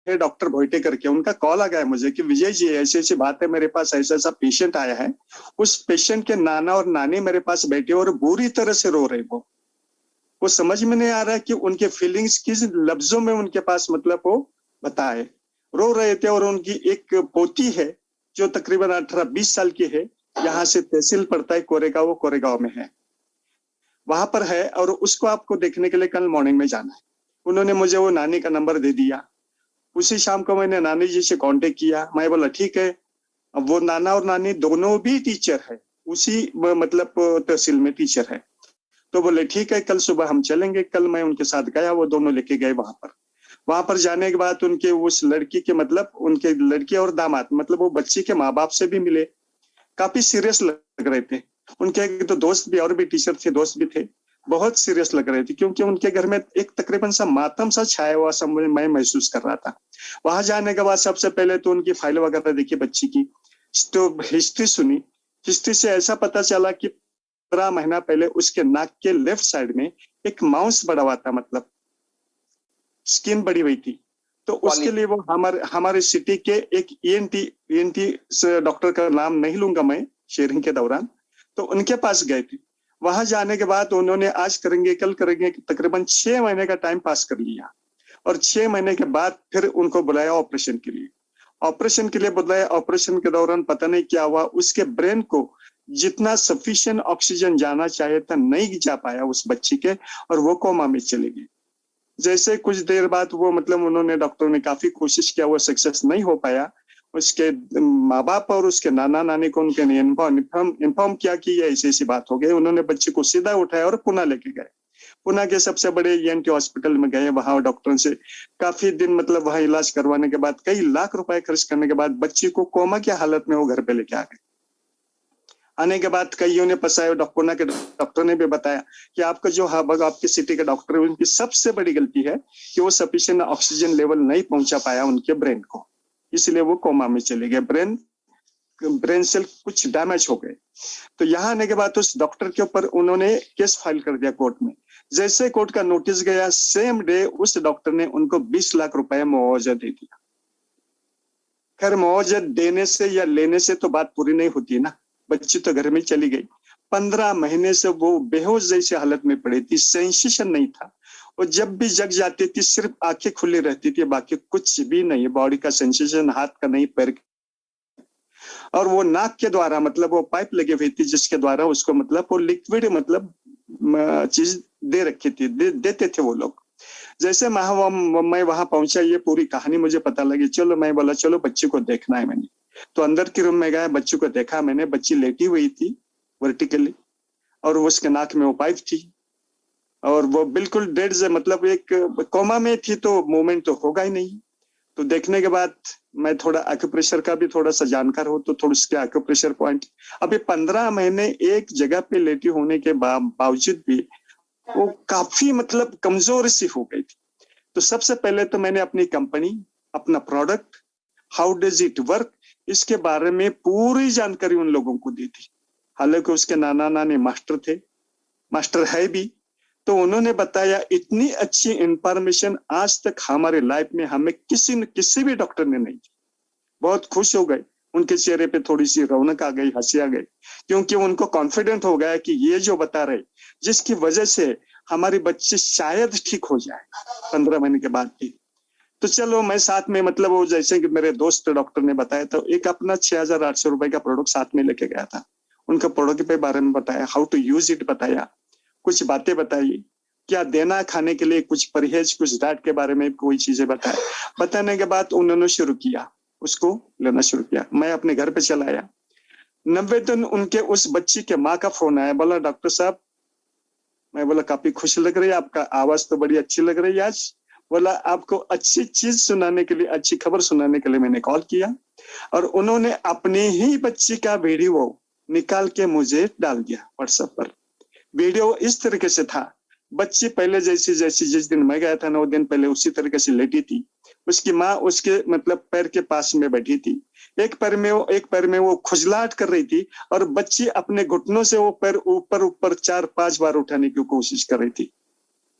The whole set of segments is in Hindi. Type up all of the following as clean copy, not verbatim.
है डॉक्टर भोइटे करके, उनका कॉल आ गया मुझे कि विजय जी ऐसी ऐसी बात है, मेरे पास ऐसा ऐसा पेशेंट आया है। उस पेशेंट के नाना और नानी मेरे पास बैठे और बुरी तरह से रो रहे। वो समझ में नहीं आ रहा है कि उनके फीलिंग्स किस लफ्जों में उनके पास मतलब वो बताए। रो रहे थे। और उनकी एक पोती है जो तकरीबन 18-20 साल की है, यहाँ से तहसील पड़ता है कोरेगांव, वो कोरेगांव में है, वहां पर है। और उसको आपको देखने के लिए कल मॉर्निंग में जाना है। उन्होंने मुझे वो नानी का नंबर दे दिया। उसी शाम को मैंने नानी जी से कांटेक्ट किया। मैं बोला ठीक है। अब वो नाना और नानी दोनों भी टीचर है, उसी मतलब तहसील में टीचर है। तो बोले ठीक है, कल सुबह हम चलेंगे। कल मैं उनके साथ गया, वो दोनों लेके गए वहां पर। वहां पर जाने के बाद उनके उस लड़की के मतलब उनके लड़की और दामाद मतलब वो बच्ची के माँ बाप से भी मिले। काफी सीरियस लग रहे थे। उनके एक तो दोस्त भी और भी टीचर थे, दोस्त भी थे, बहुत सीरियस लग रहे थे, क्योंकि उनके घर में एक तकरीबन सा मातम सा छाया हुआ सब मैं महसूस कर रहा था। वहां जाने के बाद सबसे पहले तो उनकी फाइल वगैरह देखी बच्ची की, तो हिस्ट्री सुनी। हिस्ट्री से ऐसा पता चला कि 15 महीना पहले उसके नाक के लेफ्ट साइड में एक माउस बड़ा हुआ था, मतलब स्किन बड़ी हुई थी। तो उसके लिए वो हमारे सिटी के एक ईएनटी डॉक्टर का नाम नहीं लूंगा मैं शेयरिंग के दौरान, तो उनके पास गए थे। वहां जाने के बाद उन्होंने आज करेंगे कल करेंगे तकरीबन 6 महीने का टाइम पास कर लिया। और 6 महीने के बाद फिर उनको बुलाया ऑपरेशन के लिए। ऑपरेशन के लिए बुलाया। ऑपरेशन के दौरान पता नहीं क्या हुआ, उसके ब्रेन को जितना सफिशिएंट ऑक्सीजन जाना चाहिए था नहीं जा पाया उस बच्ची के, और वो कोमा में चले गई। जैसे कुछ देर बाद वो मतलब उन्होंने डॉक्टर ने काफी कोशिश किया, वो सक्सेस नहीं हो पाया। उसके माँ बाप और उसके नाना नानी को उनके इन्फॉर्म किया कि ये ऐसी ऐसी बात हो गई। उन्होंने बच्चे को सीधा उठाया और पुणे लेके गए। पुणे के सबसे बड़े ईएनटी हॉस्पिटल में गए। वहां डॉक्टरों से काफी दिन मतलब वहां इलाज करवाने के बाद, कई लाख रुपए खर्च करने के बाद बच्ची को कोमा की हालत में वो घर पे लेके आ गए। आने के बाद कईयों ने पसाया, पुणे के डॉक्टर ने भी बताया कि आपका जो आपके सिटी के डॉक्टर है उनकी सबसे बड़ी गलती है कि वो सफिशिएंट ऑक्सीजन लेवल नहीं पहुंचा पाया उनके ब्रेन को, इसलिए वो कोमा में चले गए। ब्रेन सेल कुछ डैमेज हो गए। तो यहाँ आने के बाद उस डॉक्टर के ऊपर उन्होंने केस फाइल कर दिया कोर्ट में। जैसे कोर्ट का नोटिस गया, सेम डे उस डॉक्टर ने उनको 20 लाख रुपए मुआवजा दे दिया। खैर मुआवजा देने से या लेने से तो बात पूरी नहीं होती ना, बच्ची तो घर में चली गई। 15 महीने से वो बेहोश जैसी हालत में पड़ी थी, सेंसेशन नहीं था। और जब भी जग जाती थी सिर्फ आंखें खुली रहती थी, बाकी कुछ भी नहीं, बॉडी का सेंसेशन हाथ का नहीं, पैर का। और वो नाक के द्वारा मतलब वो पाइप लगी हुई थी जिसके द्वारा उसको मतलब वो लिक्विड मतलब चीज दे रखी थी, देते थे वो लोग। जैसे मैं वहां पहुंचा, ये पूरी कहानी मुझे पता लगी। चलो मैं बोला चलो बच्ची को देखना है। मैंने तो अंदर के रूम में गया, बच्ची को देखा मैंने। बच्ची लेटी हुई थी वर्टिकली, और उसके नाक में वो पाइप थी, और वो बिल्कुल डेड से मतलब एक कोमा में थी, तो मूवमेंट तो होगा ही नहीं। तो देखने के बाद मैं थोड़ा एक्यूप्रेशर का भी थोड़ा सा जानकार हूं, तो थोड़ा उसके एक्यूप्रेशर पॉइंट, अभी 15 महीने एक जगह पे लेटी होने के बावजूद भी वो काफी मतलब कमजोर सी हो गई थी। तो सबसे पहले तो मैंने अपनी कंपनी, अपना product, how does it work, इसके बारे में पूरी जानकारी उन लोगों को दी थी। हालांकि उसके नाना नानी मास्टर थे, मास्टर है भी, तो उन्होंने बताया। इतनी अच्छी इंफॉर्मेशन आज तक हमारे लाइफ में हमें किसी भी डॉक्टर ने नहीं दी। बहुत खुश हो गए, उनके चेहरे पे थोड़ी सी रौनक आ गई, हंसी आ गई, क्योंकि उनको कॉन्फिडेंट हो गया कि ये जो बता रहे, जिसकी वजह से हमारी बच्ची शायद ठीक हो जाए 15 महीने के बाद भी। तो चलो मैं साथ में मतलब वो जैसे कि मेरे दोस्त डॉक्टर ने बताया, तो एक अपना 6,800 रुपए का प्रोडक्ट साथ में लेके गया था। उनका प्रोडक्ट के बारे में बताया, हाउ टू यूज इट बताया, कुछ बातें बताई, क्या देना खाने के लिए, कुछ परहेज, कुछ डाइट के बारे में कोई चीजें बताया। बताने के बाद उन्होंने शुरू किया, उसको लेना शुरू किया। मैं अपने घर पे चला आया। 90 दिन उनके उस बच्ची के माँ का फोन आया, बोला डॉक्टर साहब, मैं बोला काफी खुश लग रही है, आपका आवाज तो बड़ी अच्छी लग रही है आज। बोला आपको अच्छी चीज सुनाने के लिए, अच्छी खबर सुनाने के लिए मैंने कॉल किया। और उन्होंने अपनी ही बच्ची का वीडियो निकाल के मुझे डाल दिया व्हाट्सएप पर। वीडियो इस तरीके से था, बच्ची पहले जैसी जैसी जिस दिन मैं गया था 9 दिन पहले उसी तरीके से लेटी थी। उसकी माँ उसके मतलब पैर के पास में बैठी थी। एक पैर में वो खुजलाहट कर रही थी, और बच्ची अपने घुटनों से वो पैर ऊपर ऊपर 4-5 बार उठाने की कोशिश कर रही थी।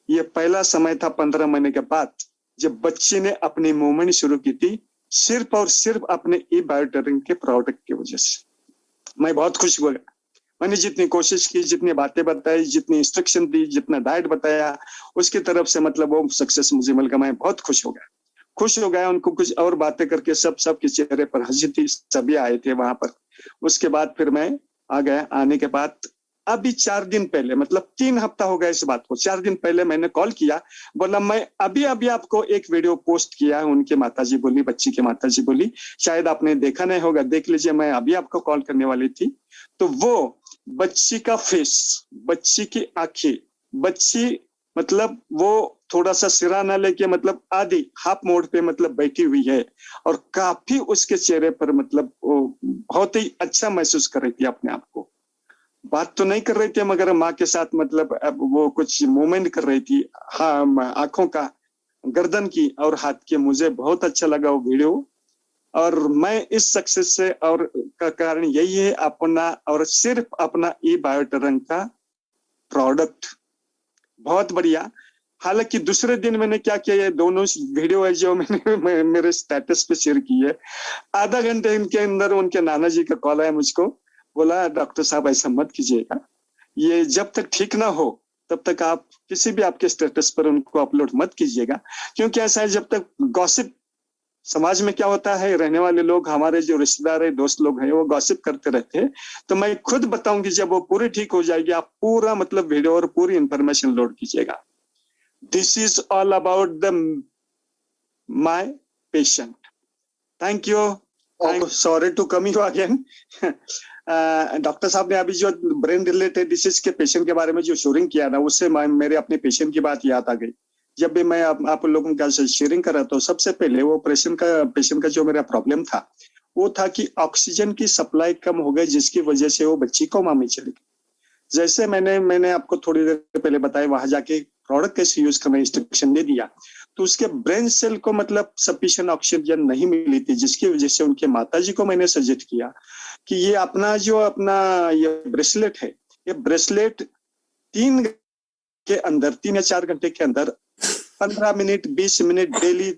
ये पहला समय था 15 महीने के बाद जब बच्चे ने अपनी मूवमेंट शुरू की थी सिर्फ और सिर्फ अपने ई बायोटेरिंग के प्रोडक्ट की वजह से। मैं बहुत खुश हुआ। मैंने जितनी कोशिश की, जितनी बातें बताई, जितनी इंस्ट्रक्शन दी, जितना डाइट बताया, उसकी तरफ से मतलब वो सक्सेस मुझे मिल गया। मैं बहुत खुश हो गया। उनको कुछ और बातें करके सबके चेहरे पर हंसी थी, सभी आए थे वहां पर। उसके बाद फिर मैं आ गया। आने के बाद अभी 4 दिन पहले, मतलब 3 हफ्ता हो गया इस बात को, 4 दिन पहले मैंने कॉल किया, बोला मैं अभी आपको एक वीडियो पोस्ट किया है। उनके माताजी बोली, बच्ची की माताजी बोली, शायद आपने देखा नहीं होगा, देख लीजिए, मैं अभी आपको कॉल करने वाली थी। तो वो बच्ची का फेस, बच्ची की आंखें, बच्ची मतलब वो थोड़ा सा सिरा ना लेके मतलब आधी हाफ मोड़ पे मतलब बैठी हुई है, और काफी उसके चेहरे पर मतलब वो बहुत ही अच्छा महसूस कर रही थी अपने आप को। बात तो नहीं कर रही थी मगर माँ के साथ मतलब अब वो कुछ मूवमेंट कर रही थी, हाँ, आंखों का, गर्दन की और हाथ की। मुझे बहुत अच्छा लगा वो वीडियो। और मैं इस सक्सेस से और का कारण यही है, अपना और सिर्फ अपना ई बायोटेरिंग का प्रोडक्ट। बहुत बढ़िया। हालांकि दूसरे दिन मैंने क्या किया, ये दोनों वीडियो है जो मैंने मेरे स्टेटस पे शेयर की है, आधा घंटे इनके अंदर उनके नाना जी का कॉल आया मुझको, बोला डॉक्टर साहब ऐसा मत कीजिएगा, ये जब तक ठीक ना हो तब तक आप किसी भी आपके स्टेटस पर उनको अपलोड मत कीजिएगा। क्योंकि ऐसा है, जब तक गॉसिप, समाज में क्या होता है, रहने वाले लोग, हमारे जो रिश्तेदार है, दोस्त लोग हैं, वो गॉसिप करते रहते हैं। तो मैं खुद बताऊंगी, जब वो पूरी ठीक हो जाएगी, आप पूरा मतलब वीडियो और पूरी इंफॉर्मेशन लोड कीजिएगा। This is all about the my patient. Thank you, sorry to come you again. Doctor साहब ने अभी जो ब्रेन रिलेटेड डिसीज के पेशेंट के बारे में जो शेयरिंग किया ना, उससे मेरे अपने पेशेंट की बात याद आ गई। जब भी मैं आप लोगों का शेयरिंग कर रहा था, सबसे पहले वो पेशेंट का जो मेरा प्रॉब्लम था, वो था कि ऑक्सीजन की सप्लाई कम हो गई, जिसकी वजह से वो बच्ची कोमा में चली गई। जैसे मैंने आपको थोड़ी देर पहले बताया, वहां जाके प्रोडक्ट कैसे यूज करना इंस्ट्रक्शन दे दिया, तो उसके ब्रेन सेल को मतलब सफिशिएंट ऑक्सीजन नहीं मिली थी, जिसकी वजह से उनके माताजी को मैंने सजेस्ट किया कि ये अपना ये ब्रेसलेट है, ये ब्रेसलेट 3 या 4 घंटे के अंदर 15 मिनट 20 मिनट डेली,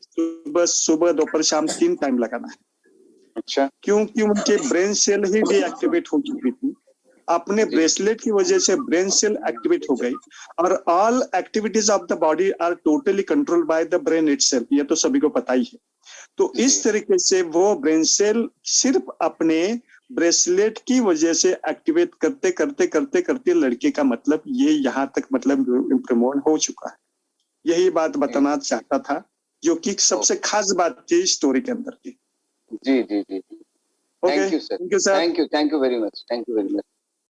सुबह दोपहर शाम 3 टाइम लगाना है। अच्छा, क्योंकि उनके ब्रेन सेल ही डीएक्टिवेट हो चुकी थी। अपने ब्रेसलेट की वजह से ब्रेन सेल एक्टिवेट हो गई, और all activities of the body are totally controlled by the brain itself, ये तो सभी को पता ही है। तो इस तरीके से वो ब्रेन सेल सिर्फ अपने ब्रेसलेट की वजह से एक्टिवेट करते करते करते करते लड़के का मतलब ये यहाँ तक मतलब इम्प्रूवमेंट हो चुका है। यही बात बताना चाहता था, जो कि सबसे खास बात थी स्टोरी के अंदर की। जी जी जी, thank you sir, thank you very much, thank you very much.